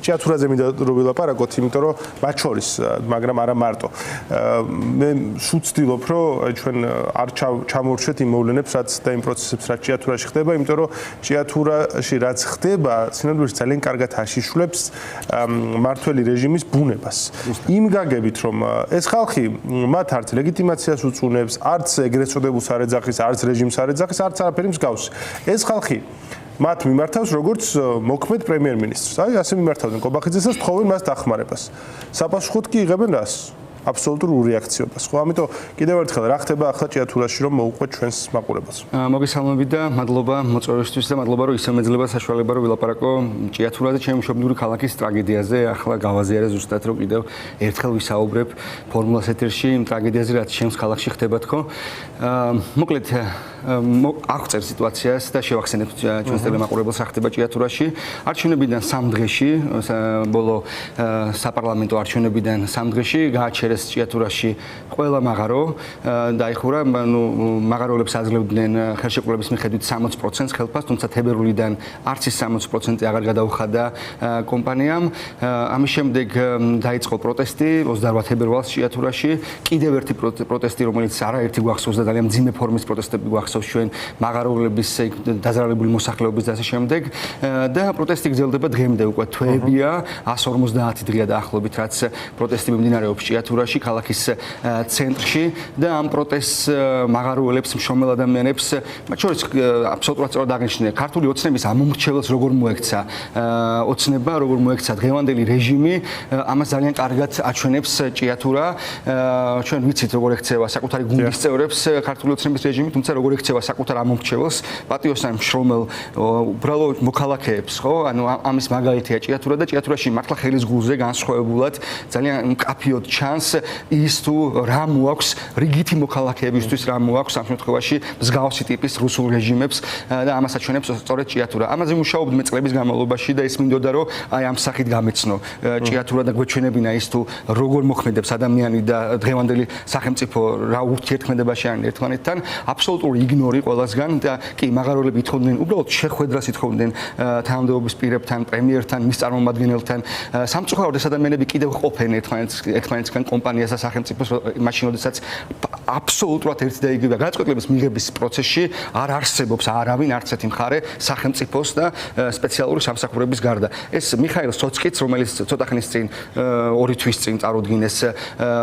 ჭიათურაზე მინდა რომ ვილაპარაკოთ, იმიტომ რომ მათ შორის, მაგრამ არა მარტო. მე სულ ვცდილობ, რომ ჩვენ არ ჩამორჩეთ იმ მოვლენებს, რაც და იმ პროცესებს, რაც ჭიათურაში ხდება, იმიტომ რომ ჭიათურაში რაც ხდება, სინამდვილეში ძალიან კარგად აშიშვლებს მართველი რეჟიმის ბუნებას. იმ გაგებით, რომ ეს ხალხი მათ არც ლეგიტიმაციას უწუნებს, არც ეგრეთ წოდებულ სარეძახის, არც რეჟიმს სარეძახის, არც არაფერი მსგავსი. ეს ხალხი მათ მიმართავს როგორც მოქმედ პრემიერ-მინისტრს. აი, ასე მიმართავდნენ კობახიძესაც, თხოვენ მას დახმარებას. საპასუხოდ კი იღებენ რას? აბსოლუტურ ურეაქციობას. ხო, ამიტომ კიდევ ერთხელ რა ხდება ახლა ჭიათურაში, რომ მოუყვეთ ჩვენს მაყურებელს. მოგესალმებით და მადლობა მოწვევისთვის და მადლობა რომ ისე მეძლება საშუალება რომ ვილაპარაკო ჭიათურაზე, ჩემი მშობლიური ქალაქის ტრაგედიაზე. ახლა გავაზიარე ზუსტად რომ კიდევ ერთხელ ვისაუბრებ ფორმულას ეთერში იმ ტრაგედიაზე, რაც ჩემს ქალაქში ხდება თქო. მოკლედ აღწერ სიტუაციას და შევახსენებ ჩვენს ტელემაყურებელს რა ხდება ჭიათურაში. არჩევნებიდან 3 დღეში, ბოლო საპარლამენტო არჩევნებიდან 3 დღეში გააჩერეს ჭიათურაში ყველა მაღარო დაიხურა, მაღაროებს აძლევდნენ ხელშეკრულების მიხედვით 60% ხელფას, თუმცა თებერვლიდან არც ის 60% აღარ გადაუხადა კომპანიამ. ამის შემდეგ დაიწყო პროტესტი 28 თებერვალს ჭიათურაში. კიდევ ერთი პროტესტი, რომელიც არაერთი გვახსოვს და ძალიან მძიმე ფორმის პროტესტები გვახსოვს ჩვენ მაღაროების დაზარალებული მოსახლეობის და ასე შემდეგ. და პროტესტი გრძელდება დღემდე, უკვე თვეებია, 150 დღეა დაახლოებით, რაც პროტესტი მიმდინარეობს ჭიათურაში, ქალაქის ცენტრში და ამ პროტესტს მაღაროელებს, მშრომელ ადამიანებს, მათ შორის აბსოლუტურად სწორად აღნიშნეს ქართული ოცნების ამომრჩეველს როგორ მოექცა ოცნება, როგორ მოექცა დღევანდელი რეჟიმი, ამას ძალიან კარგად აჩვენებს ჭიათურა. ჩვენ ვიცით როგორ ექცევა საკუთარი გუნდის წევრებს ქართული ოცნების რეჟიმი, თუმცა როგორ ექცევა საკუთარ ამომრჩეველს, პატიოსან მშრომელ უბრალო მოქალაქეებს, ხო? ანუ ამის მაგალითია ჭიათურა და ჭიათურაში მართლა ხელის გულზე განსხვავებულად ძალიან მკაფიოდ ჩანს ის თუ რა მოაქვს რიგითი მოქალაქეებისთვის, რა მოაქვს ამ შემთხვევაში მსგავსი ტიპის რუსულ რეჟიმებს და ამას აჩვენებს სწორედ ჭიათურა. ამაზე მუშაობდნენ წლების განმავლობაში და ეს მინდოდა რომ აი ამ სახით გამეცნო ჭიათურა და გვეჩვენებინა ის თუ როგორ მოქმედებს ადამიანი და დღევანდელი სახელმწიფო რა ურთიერთქმედებაში არიან ერთმანეთთან. აბსოლუტური იგნორი ყველასგან და კი მაღაროელები ითხოვდნენ უბრალოდ შეხვედრას ითხოვდნენ თანამდებობის პირებთან, პრემიერთან, მის წარმომადგენელთან. სამწუხაროდ ეს ადამიანები კიდევ ყოფენ ერთმანეთსგან კომპანიას და სახელმწიფოს, მაშინ როდესაც აბსოლუტურად ერთი და იგივე გადაწყვეტილების მიღების პროცესში არ არსებობს არავინ, არც ერთი მხარე სახელმწიფოს და სპეციალური სამსახურების გარდა. ეს მიხაილ სოცკიც, რომელიც ცოტა ხნის წინ 2 თვის წინ წარუდგინეს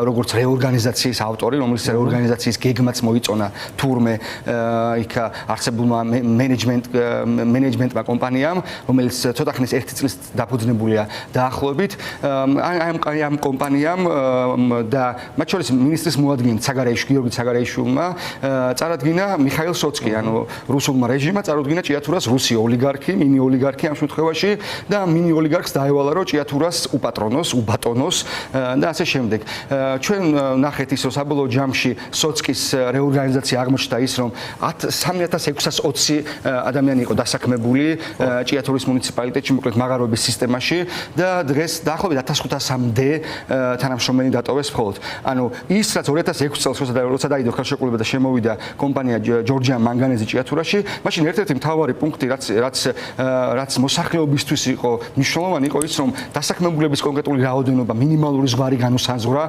როგორც რეორგანიზაციის ავტორი, რომელიც რეორგანიზაციის გეგმაც მოიწონა თურმე იქ არსებულმა მენეჯმენტმა კომპანიამ, რომელიც ცოტა ხნის 1 წლის დაფუძნებულია დაახლოებით. ამ კომპანიამ და მათ შორის მინისტრის მოადგილე გიორგი ცაგარეიშვილმა წარადგინა მიხაილ სოცკი, ანუ რუსულმა რეჟიმმა წარუდგინა ჭიათურას რუსი ოლიგარქი, მინი ოლიგარქი ამ შემთხვევაში და მინი ოლიგარქს დაევალა რომ ჭიათურას უბატონოს და ასე შემდეგ. ჩვენ ნახეთ ის რომ საბოლოო ჯამში სოცკის რეორგანიზაცია აღმოჩნდა ის რომ 3620 ადამიანი იყო დასაქმებული ჭიათურის მუნიციპალიტეტში, მოკლედ მაღაროების სისტემაში და დღეს დაახლოებით 1500-მდე თანამშრომელი დატოვეს მხოლოდ. ანუ ის რაც 2006 წელს როცა დაიდო ხელშეკრულება და შემოვიდა კომპანია ჯორჯიან მანგანეზი ჭიათურაში, მაშინ ერთ-ერთი მთავარი პუნქტი რაც მოსახლეობისთვის იყო მნიშვნელოვანი იყო ის რომ დასაქმებულების კონკრეტული რაოდენობა მინიმალური ზღვარი განუსაზღვრა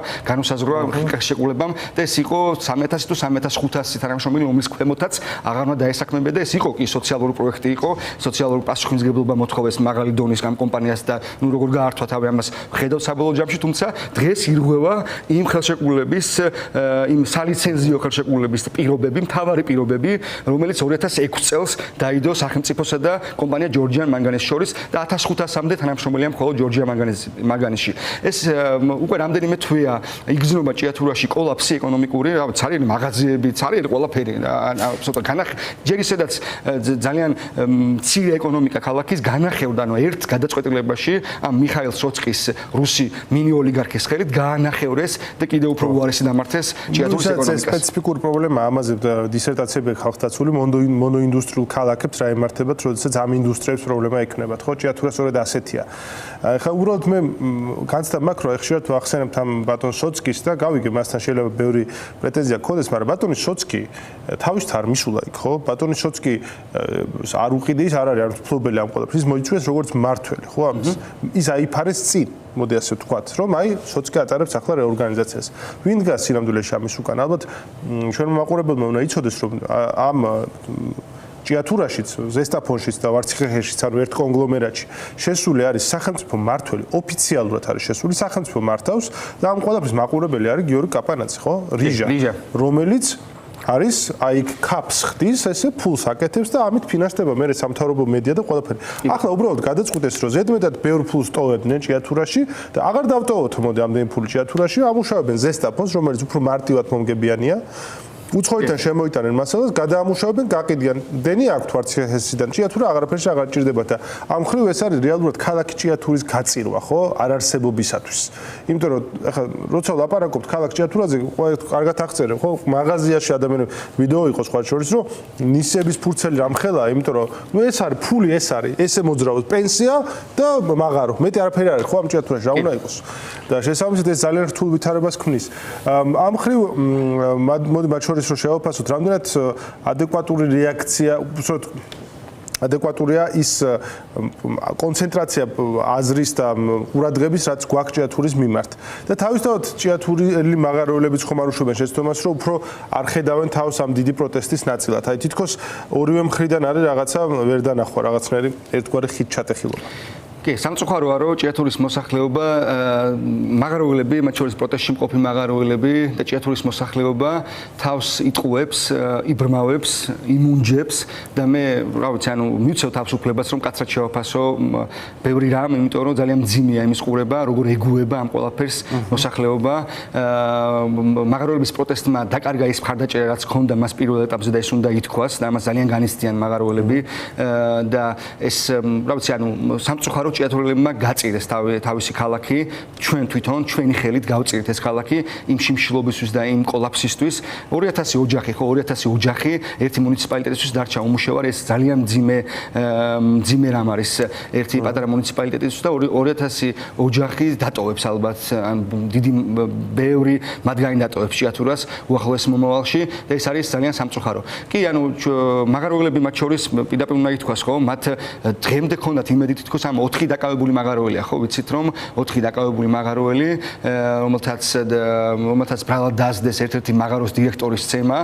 ხელშეკრულებამ და ეს იყო 3000 თუ 3500 თანამშრომელი, რომლის ქვემოთაც აღარ უნდა დაესაქმებოდა. ეს იყო კი სოციალური პროექტი იყო, სოციალური პასუხისმგებლობა მოთხოვეს მაღალი დონის ამ კომპანიას და ნუ როგორ გაართვა თავი ამას ხედავთ საბოლოო ჯამში, თუმცა დღეს ირღვევა იმ ხელშეკრულების, იმ სალიცენზიო ხელშეკრულების პირობები, მთავარი პირობები, რომელიც 2006 წელს დაიდო სახელმწიფოსა და კომპანია ჯორჯიან მანგანეს შორის და 1500-მდე თანამშრომელია მხოლოდ ჯორჯიან მანგანეში. ეს უკვე რამდენიმე თვეა იგრძნობა ჭიათურაში კოლაფსი ეკონომიკური, ცარიერი მაღაზიები, ცარიერი ყველაფერი, აბსოლუტურად ჯერ ისედაც ძალიან მცირე ეკონომიკა ქალაქის განახევდა, ანუ ერთ გადაწყვეტილებაში ამ მიხაილ სოცკის რუსი მინი ოლიგარქის ხელით გაანახევრეს და კიდევ უფრო უარესი დამართეს ჭიათურის ეკონომიკას. სპეციფიკური პრობლემა ამაზე დისერტაციები ხალხთაცული მონოინდუსტრიულ ქალაქებს რა იმართებათ, როდესაც ამ ინდუსტრიებს პრობლემა ექნებათ, ხო? ჭიათურა სწორედ ასეთია. ხა უბრალოდ მე განცდა მაქვს, რომ ხშირად ვახსენებთ ამ ბატონ სოცკის და გავიგე მასთან შეიძლება ბევრი პრეტენზია გქონდეს, მაგრამ ბატონი სოცკი თავისთ არ მისულა იქ, ხო? ბატონი სოცკი არ უყიდე ის არ არის არ ფლობელი ამ ყველაფრის, ის მოიწვიეს როგორც მართველი, ხო? ამის ის აიფარეს წინ მოდი ასე ვთქვათ, რომ აი სოცკი ატარებს ახლა რეორგანიზაციას. ვინ დგას სინამდვილეში ამის უკან? ალბათ ჩვენმა მაყურებელმა უნდა იცოდეს, რომ ამ ჭიათურაშიც, ზესტაფონშიც და ვარცხეხეშიც, ანუ ერთ კონგლომერატში შესული არის სახელმწიფო მმართველი, ოფიციალურად არის შესული სახელმწიფო მართავს და ამ ყველაფრის მაყურებელი არის გიორგი კაპანაძე, ხო? რიჟა, რომელიც არის აი კაპს ხდის, ესე ფულს აკეთებს და ამით ფინანსდება მე სამთავრობო მედია და ყველაფერი. ახლა უბრალოდ გადაწყვეტეს, რომ ზედმეტად ბევრ ფულს ტოვებდნენ ჭიათურაში და აღარ დავტოვოთ მოდი ამდენი ფული ჭიათურაში, ამუშავებენ ზესტაფონს, რომელიც უფრო მარტივად მომგებიანია. უცხოეთიდან შემოიტანენ მასალას, გადაამუშავებენ, გაყიდიან. დენი აქვთ ვარცხეხესიდან ჭიათურა აღარაფერში აღარ ჭირდება და ამ მხრივ ეს არის რეალურად ქალაქ ჭიათურის გაწირვა, ხო? არარსებობისათვის. იმიტომ რომ ახლა როცა ლაპარაკობთ ქალაქ ჭიათურაზე, კარგად აღწერენ, ხო? მაღაზიაში ადამიანები ვიდეო იყო სხვა შორის, რომ ნისების ფურცელი რამხელაა, იმიტომ რომ ნუ ეს არის ფული, ეს არის, ესე მოძრაობს პენსია და მაღარო. მეტი არაფერი არის, ხო ამ ჭიათურაში რა უნდა იყოს. და შესაბამისად ეს ძალიან რთულ ვითარებას ქმნის. ამ მხრივ მოდი მათ შორის რომ შევაფასოთ, რამდენად ადეკვატური რეაქცია, უბრალოდ ადეკვატურია ის კონცენტრაცია აზრის და ყურადღების, რაც გვაქვს ჭიათურის მიმართ. და თავისთავად ჭიათურელი მაღაროელებიც ხომ არ უშვებენ შეცდომას, რომ უფრო არ ხედავენ თავს ამ დიდი პროტესტის ნაწილად. აი თითქოს ორივე მხრიდან არის რაღაცა ვერ დანახვა, რაღაცნაირი ერთგვარი ხით ჩატეხილობა. კი, სამწუხაროა, რომ ჭიათურის მოსახლეობა მაღაროელები, მათ შორის პროტესტში მყოფი მაღაროელები და ჭიათურის მოსახლეობა თავს იტყუებს, იბრმავებს, იმუნჯებს და მე, რა ვიცი, ანუ მივცევ თავისუფლებას, რომ კაცრად შევაფასო ბევრი რამ, იმიტომ რომ ძალიან მძიმეა იმის ყურება, როგორ ეგუება ამ ყველაფერს მოსახლეობა. მაღაროელების პროტესტმა დაკარგა ის მხარდაჭერა, რაც ჰქონდა მას პირველ ეტაპზე და ეს უნდა ითქვას და ამას ძალიან განიცდიან მაღაროელები და ეს, რა ვიცი, ანუ სამწუხაროდ ჭიათურელებმა გაწირეს თავისი ქალაქი, ჩვენ თვითონ, ჩვენი ხელით გავწირეთ ეს ქალაქი იმ შიმშილობისთვის და იმ კოლაფსისთვის. 2000 ოჯახი, ხო, 2000 ოჯახი ერთი მუნიციპალიტეტისთვის დარჩა უმუშევარი, ეს ძალიან მძიმე რამ არის ერთი პატარა მუნიციპალიტეტისთვის და 2000 ოჯახი დატოვებს ალბათ, ან დიდი ბევრი მათგანი დატოვებს ჭიათურას უახლოეს მომავალში და ეს არის ძალიან სამწუხარო. კი, ანუ მაღაროელები მათ შორის პირდაპირ უნდა ითქვას, ხო, მათ დღემდე ქონდათ იმედი თითქოს ამ 4 დაკავებული მაღაროელია, ხო, ვიცით რომ 4 დაკავებული მაღაროელი, რომელთაც ბრალად დაასდეს ერთ-ერთი მაღაროს დირექტორის ცემა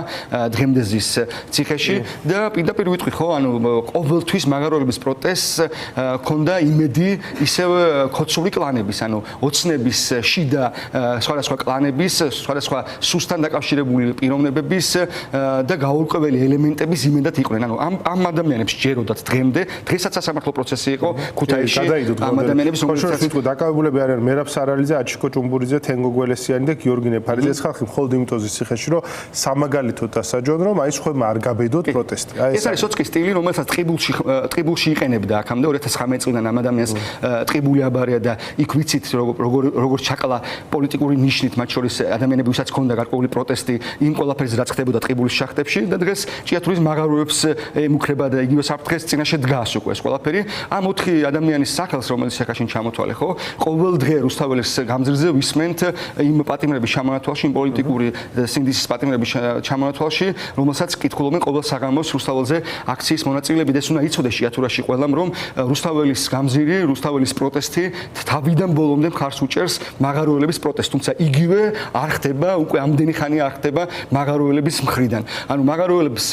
დღემდე ზის ციხეში და პირდაპირ ვიტყვი, ხო, ანუ ყოველთვის მაღაროელების პროტესტს ქონდა იმედი ისევ ქოცული კლანების, ანუ ოცნების, შიდა სხვადასხვა კლანების, სხვადასხვა სუსტან დაკავშირებული პიროვნებების და გაურკვეველი ელემენტების იმედად იყვნენ. ანუ ამ ადამიანებს ჯეროდათ დღემდე, დღესაც სასამართლო პროცესი იყო ქუთაისში ამ ადამიანების რომელსაც ვიტყვი დაკავებულები არიან მერაბ სარალიძე, აჩიკო ჭუმბურიძე, თენგო გველესიანი და გიორგი ნეფარიძე. ეს ხალხი მხოლოდ იმიტოზის ციხეში, რომ სამაგალითოდ დასაჯონ, რომ აი სხვებმა არ გაბედოთ პროტესტი. ეს არის სოცკის სტილი, რომელსაც ტყიბულში იყენებდა აქამდე 2019 წლიდან ამ ადამიანს ტყიბული აბარია და იქ ვიცით როგორ ჩაკლა პოლიტიკური ნიშნით, მათ შორის ადამიანები, ვისაც ჰქონდა გარკვეული პროტესტი იმ ყველაფერზე, რაც ხდებოდა ტყიბულის შახტებში და დღეს ჭიათურის მაღაროებს ემუქრება და იგივე საფრთხეს წინაშე დგას უკვე ეს ყველაფერი. ამ 4 ადამიანის სახელს, რომელიც აქაშენ ჩამოთვალე, ხო? ყოველ დღე რუსთაველის გამზირზე ვისმენთ იმ პატიმრების ჩამონათვალში, იმ პოლიტიკური სინდისის პატიმრების ჩამონათვალში, რომელსაც კითხულობენ ყოველ საღამოს რუსთაველზე აქციის მონაწილეები და ეს უნდა იცოდეს ჭიათურაში ყველამ, რომ რუსთაველის გამზირი, რუსთაველის პროტესტი თავიდან ბოლომდე მხარს უჭერს მაღაროელების პროტესტს, თუმცა იგივე არ ხდება, უკვე ამდენი ხანი არ ხდება მაღაროელების მხრიდან. ანუ მაღაროელებს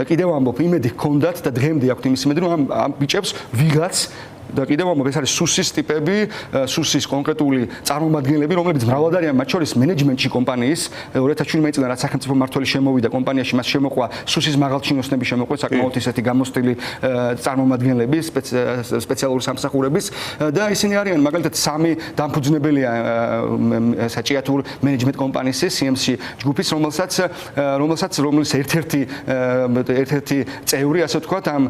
კიდევ ამბობ, იმედი ჰქონდათ და დღემდე აქვთ იმის იმედი, რომ ამ ბიჭებს ვიღაც და კიდევ ამბობ, ეს არის სუსის ტიპები, სუსის კონკრეტული წარმომადგენლები, რომლებიც მრავლად არიან, მათ შორის მენეჯმენტში კომპანიის 2017 წლიდან რაც სახელმწიფო მმართველი შემოვიდა კომპანიაში, მას შემოყვა სუსის მაღალჩინოსნები შემოყვა, საკმაოდ ისეთი გამოსტილი წარმომადგენლები, სპეციალური სამსახურების და ისინი არიან მაგალითად 3 დამფუძნებელია ჭიათურ მენეჯმენტ კომპანიის CMC ჯგუფის, რომელიც ერთ-ერთი წევრი, ასე ვთქვათ, ამ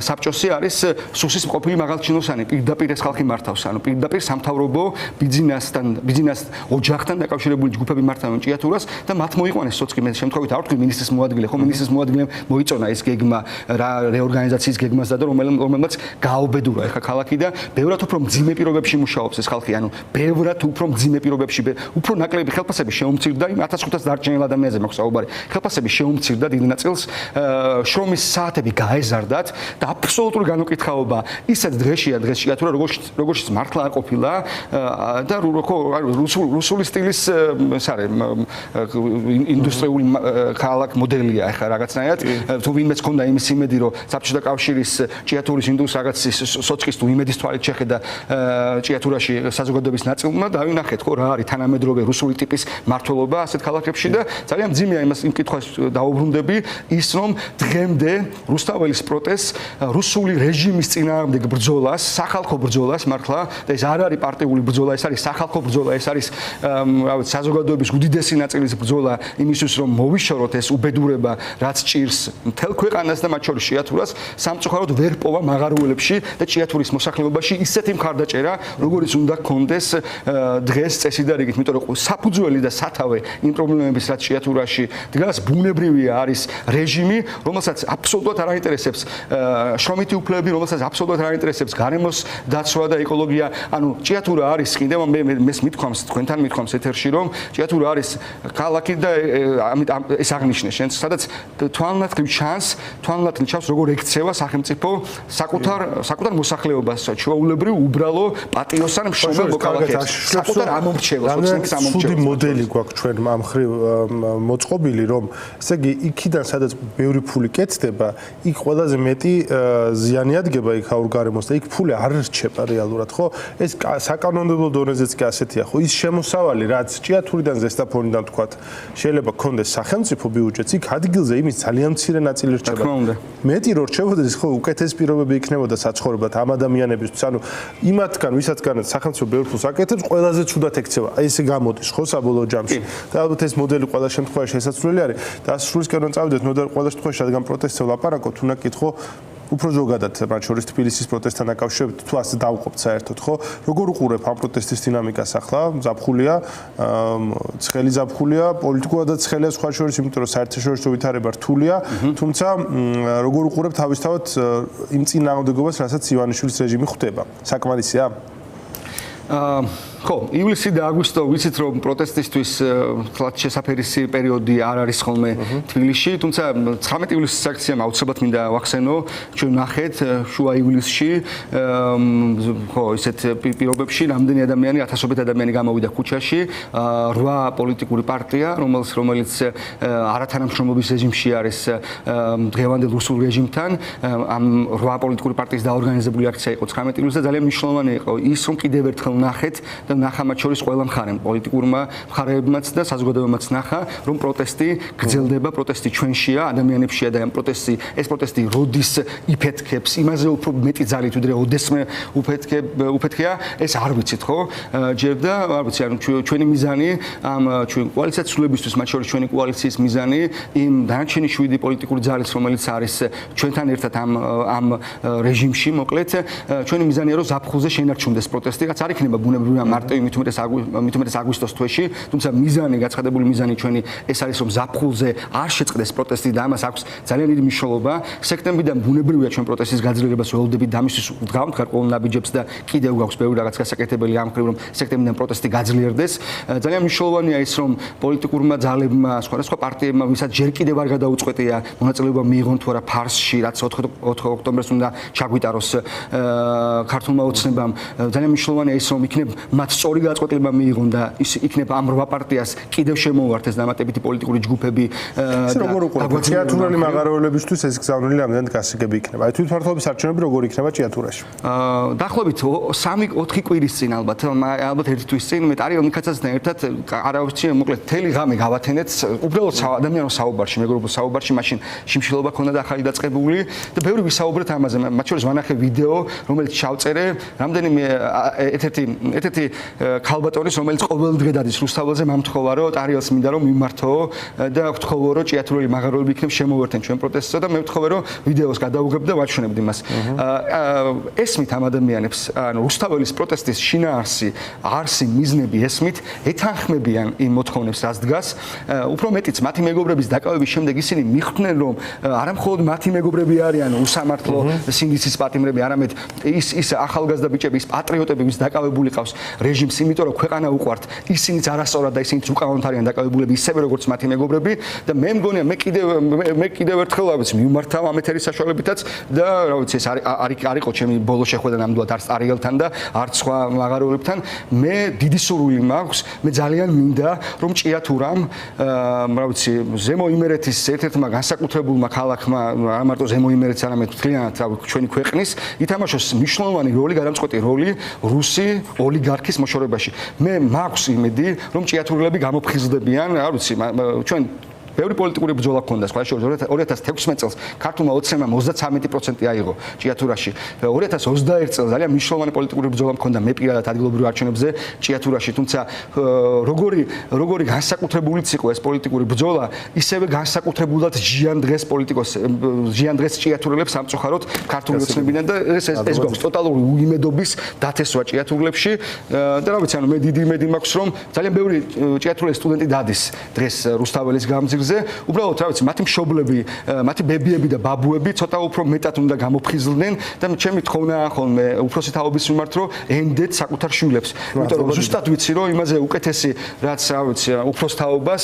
საბჭოსი არის სუსის მყოფილი მაღალჩინოსანი პირდაპირ ეს ხალხი მართავს, ანუ პირდაპირ სამთავრობო ბიზნეს ოჯახთან დაკავშირებული ჯგუფები მართავენ ჭიათურას და მათ მოიყვანეს სოцკი მე შემთხვევით არ ვთქვი მინისტრის მოადგილე, ხო მინისტრის მოადგილემ მოიწონა ეს გეგმა რა რეორგანიზაციის გეგმას და რომელმაც გააუბედურა ეხა ქალაქი და ბევრად უფრო მძიმე პირობებში მუშაობს ეს ხალხი, ანუ ბევრად უფრო მძიმე პირობებში, უფრო ნაკლები ხელფასები შეუმცირდა იმ 1500 დარჩენილ ადამიანზე მაქვს საუბარი. ხელფასები შეუმცირდა დიდ ნაწილს, შრომის საათები გაეზარდათ და აბსოლუტური განუკითხაობა ისეთ დღეშია დღეს ჭიათურა როგორიც მართლა არ ყოფილა და რუსული სტილის ინდუსტრიული ქალაქ მოდელია ახლა რაღაცნაირად თუ ვინმეც ქონდა იმის იმედი რომ საბჭოთა კავშირის ჭიათურის ინდუსტრიის სოцკის თუ იმედის თვალით შეხედა ჭიათურაში საზოგადოების ნაწილმა დავინახეთ ხო რა არის თანამედროვე რუსული ტიპის მართლობა ასეთ ქალაქებში და ძალიან მძიმეა იმას იმ კითხვას დაუბრუნდები ის რომ დღემდე რუსთაველის პროტესტს რუსული რეჟიმის წინააღმდეგ ბრძოლას სახალხო ბრძოლას მართლა და ეს არ არის პარტიული ბრძოლა ეს არის სახალხო ბრძოლა ეს არის საზოგადოების უდიდესი ნაწილის ბრძოლა იმისთვის რომ მოვიშოროთ ეს უბედურება რაც ჭირს მთელ ქვეყანას და მათ შორის ჭიათურას სამწუხაროდ ვერ პოვა მაღარუელებში და ჭიათურის მოსახლეობაში ისეთი მხარდაჭერა როგორიც უნდა გქონდეს დღეს წესიდარიგით იმიტომ რომ საფუძველი და სათავე იმ პრობლემების რაც ჭიათურაში დგას ბუნებრივია არის რეჟიმი რომელსაც აბსოლუტურად არ აინტერესებს შრომითი უფლებები რომელსაც აბსოლუტურად არ აინტერესებს გარემოს დაცვა და ეკოლოგია ანუ ჭიათურა არის კიდე მეს მithქვამს თქვენთან მithქვამს ეთერში რომ ჭიათურა არის ქალაქი და ეს აღნიშნე შენ სადაც თვალნათლივ ჩანს როგორ ექცევა სახელმწიფო საკუთარ მოსახლეობას ჩვეულებრივ უბრალო პატიოსან მშობელ მოქალაქეებს საკუთარ ამომრჩევლს ოცნების ამომრჩევლს სუდი მოდელი გვაქვს ჩვენ ამ ხრივ მოწყობილი რომ ესე იგი იქიდან სადაც ბევრი ფული კეთდება იქ ყველაზე მეტი ზიანი ადგება იქ აურ გარემოს და იქ ფული არ რჩება რეალურად ხო ეს საკანონმდებლო დონეზეც კი ასეთია ხო ის შემოსავალი რაც ჭიათურიდან ზესტაფონიდან თქვათ შეიძლება გქონდეს სახელმწიფო ბიუჯეტს იქ ადგილზე იმის ძალიან მცირე ნაწილი რჩება მეტი რო რჩებოდეს ხო უკეთეს პირობები იქნებოდა საცხოვრებლად ამ ადამიანებისთვის ანუ იმათგან ვისათგანაც სახელმწიფო ბევრ ფულს აკეთებს ყველაზე ცუდად ექცევა აი ესე გამოდის ხო საბოლოო ჯამში და ალბათ ეს მოდელი ყველა შემთხვევაში შესაძლებელი არის და სრულისკენ რომ წავიდეთ მოდელი ყველა შემთხვევაში რადგან პროტესტზე ვლაპარაკობთ უნდა გითხო უფრო ზოგადად მათ შორის თბილისის პროტესტთან დაკავშირებით თუ ასე დავუყობთ საერთოდ ხო როგორ უყურებ ამ პროტესტის დინამიკას ახლა ზაფხულია ცხელი ზაფხულია პოლიტიკურადაც ცხელია სხვა შორის იმიტომ რომ საერთაშორისო ვითარება რთულია თუმცა როგორ უყურებ თავისთავად იმ წინააღმდეგობას რასაც ივანიშვილის რეჟიმი ხვდება საკმარისია ხო, ივლისი და აგვისტო ვიცით რომ პროტესტისთვის თლათ შესაფერისი პერიოდი არ არის ხოლმე თბილისში, თუმცა 19 ივლისის აქციამ აუცილებლად მინდა ვახსენო, ჩვენ ნახეთ შუა ივლისში ხო, ისეთ პირობებში რამდენი ადამიანი, ათასობით ადამიანი გამოვიდა ქუჩაში, 8 პოლიტიკური პარტია, რომელიც არათანამშრომლობის რეჟიმში არის დღევანდელ რუსულ რეჟიმთან, ამ 8 პოლიტიკური პარტიის დაორგანიზებული აქცია იყო 19 ივლისს და ძალიან მნიშვნელოვანი იყო ის რომ კიდევ ერთხელ ნახეთ და ნახა მათ შორის ყველა მხარემ, პოლიტიკურმა მხარეებმაც და საზოგადოებამაც ნახა, რომ პროტესტი გრძელდება, პროტესტი ჩვენშია, ადამიანებშია და ეს პროტესტი როდის იფეთქებს, იმაზე უფრო მეტი ძალით ვიდრე ოდესმე უფეთქია, ეს არ ვიცით, ხო? ჯერ და არ ვიცი, ანუ ჩვენი მიზანი ამ ჩვენ კოალიციას ცვლილებისთვის, მათ შორის ჩვენი კოალიციის მიზანი იმ დანარჩენი 7 პოლიტიკური ძალის, რომელიც არის ჩვენთან ერთად ამ რეჟიმში, მოკლედ, ჩვენი მიზანია რომ ზაფხულზე შენარჩუნდეს პროტესტი, რაც არ იქნება ბუნებრივია მარტივი მით უმეტეს აგვისტოს თვეში, თუმცა მიზანი, გაცხადებული მიზანი ჩვენი ეს არის რომ ზაფხულზე არ შეწყდეს პროტესტი და ამას აქვს ძალიან დიდი მნიშვნელობა. სექტემბრიდან ბუნებრივია ჩვენ პროტესტის გაძლიერებას ველოდებით და ამისთვის ვდგავთ გარკვეულ ნაბიჯებს და კიდევ გვაქვს ბევრი რაღაც გასაკეთებელი ამ ხრივ რომ სექტემბრიდან პროტესტი გაძლიერდეს. ძალიან მნიშვნელოვანია ის რომ პოლიტიკურმა ძალებმა, სხვადასხვა პარტიებმა, ვისაც ჯერ კიდევ არ გადაუწყვეტია მონაწილეობა მიიღონ თუ არა ფარსში, რაც 4 ოქტომბერს უნდა ჩაგვიტაროს ქართულმა ოცნებამ. ძალიან მნიშვნელოვანია ის რომ იქნებ მათ სწორი გაწყვეტილება მიიღონ და ის იქნებ ამ 8 პარტიას კიდევ შემოუვართ ეს დამატებითი პოლიტიკური ჯგუფები და როგორ უყურებთ ჭიათურელი მაღაროელებისთვის ეს გზავნილი ამდენად გასაგები იქნება. აი თვითმმართველობის არჩევნები როგორ იქნება ჭიათურაში? დაახლოებით 3-4 კვირის წინ ალბათ ერთი თვის წინ მე ტარიელნიკაცასთან ერთად არავის მოკლედ თელი ღამე გავათენეთ უბრალოდ ადამიანო საუბარში, მეგობრებო საუბარში, მაშინ შიმშილობა ქონდა და ახალი დაწყებული და ბევრი ვისაუბრეთ ამაზე. მათ შორის ვანახე ვიდეო, რომელიც ჩავწერე, რამდენიმე ერთ-ერთი ერთ-ერთი ქალბატონის, რომელიც ყოველ დღე დადის რუსთაველზე მამთხოვა, რომ ტარიელს მინდა რომ მიმართო და ვთხოვო, რომ ჭიათურელი მაღაროები იქნებ შემოვერთენ ჩვენ პროტესტსა და მე ვთხოვე, რომ ვიდეოს გადავუგებ და ვაჩვენებდი მას. ესმით ამ ადამიანებს, ანუ რუსთაველის პროტესტის შინაარსი, არსი, მიზნები ესმით ეთანხმებიან იმ მოთხოვნებს, რაც დგას. უფრო მეტიც, მათი მეგობრების დაკავების შემდეგ ისინი მიხვდნენ, რომ არა მხოლოდ მათი მეგობრები არიან უსამართლო სინდისის პატიმრები, არამედ ის ახალგაზრდა ბიჭები, ის პატრიოტები, ვის დაკავებული ყავს რეჟიმს, იმიტომ რომ ქვეყანა უყვართ, ისინიც არასწორად და ისინიც უკანონოდ არიან დაკავებულები, ისევე როგორც მათი მეგობრები და მე მგონია მე კიდევ ერთხელ რა ვიცი მიმართავ ამ ეთერის საშუალებითაც და რა ვიცი ეს არ იყო ჩემი ბოლო შეხვედრა ნამდვილად არც ტარიელთან და არც სხვა მაღაროებთან. მე დიდი სურვილი მაქვს, მე ძალიან მინდა რომ ჭიათურამ რა ვიცი ზემო იმერეთის ერთ-ერთმა განსაკუთრებულმა ქალაქმა, არა მარტო ზემო იმერეთის, არამედ მთლიანად ჩვენი ქვეყნის ითამაშოს მნიშვნელოვანი როლი, გადამწყვეტი როლი რუსი ოლიგარქის მოშორებაში. მე მაქვს იმედი, რომ ჭიათურელები გამოფხიზლდებიან, რა ვიცი, ჩვენ ბევრი პოლიტიკური ბრძოლა ქონდა სხვა შორის 2016 წელს ქართულმა ოცნებამ 33% აიღო ჭიათურაში. 2021 წელს ძალიან მნიშვნელოვანი პოლიტიკური ბრძოლა მქონდა მე პირადად ადგილობრივ არჩევნებზე ჭიათურაში, თუმცა როგორი განსაკუთრებულიც იყო ეს პოლიტიკური ბრძოლა, ისევე განსაკუთრებულად ჟიან დღეს ჭიათურელებს სამწუხაროდ ქართული ოცნებიდან და ეს გვაქვს ტოტალური უიმედობის დათესვა ჭიათურლებში და რა ვიცი, ანუ მე დიდი იმედი მაქვს, რომ ძალიან ბევრი ჭიათურელი სტუდენტი დადის დღეს რუსთაველის გამზირზე. უბრალოდ რა ვიცი, მათი მშობლები, მათი ბებიები და ბაბუები ცოტა უფრო მეტად უნდა გამოფხიზლდნენ და ჩემი თხოვნაა ხოლმე უფროსი თაობის მიმართ, რომ ენდეთ საკუთარ შვილებს. იმიტომ რომ ზუსტად ვიცი, რომ იმაზე უკეთესი რაც რა ვიცი, უფროს თაობას,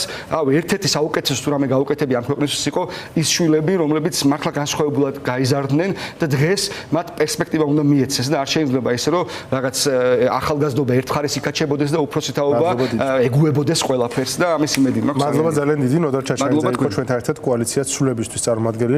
ერთ-ერთი საუკეთესო თუ რამე გაუკეთებია ამ ქვეყნისთვის იყო ის შვილები, რომლებიც მართლა განსხვავებულად გაიზარდნენ და დღეს მათ პერსპექტივა უნდა მიეცეს და არ შეიძლება ისე რომ რაღაც ახალგაზრდობა ერთხარეს იქაჩებოდეს და უფროსი თაობა ეგუებოდეს ყველაფერს და ამის იმედი მაქვს. მადლობა ძალიან დიდი, ნოდარ ჩაჩაიძე იყო ჩვენთან ერთად კოალიციას ცვლილებისთვის წარმომადგენელი.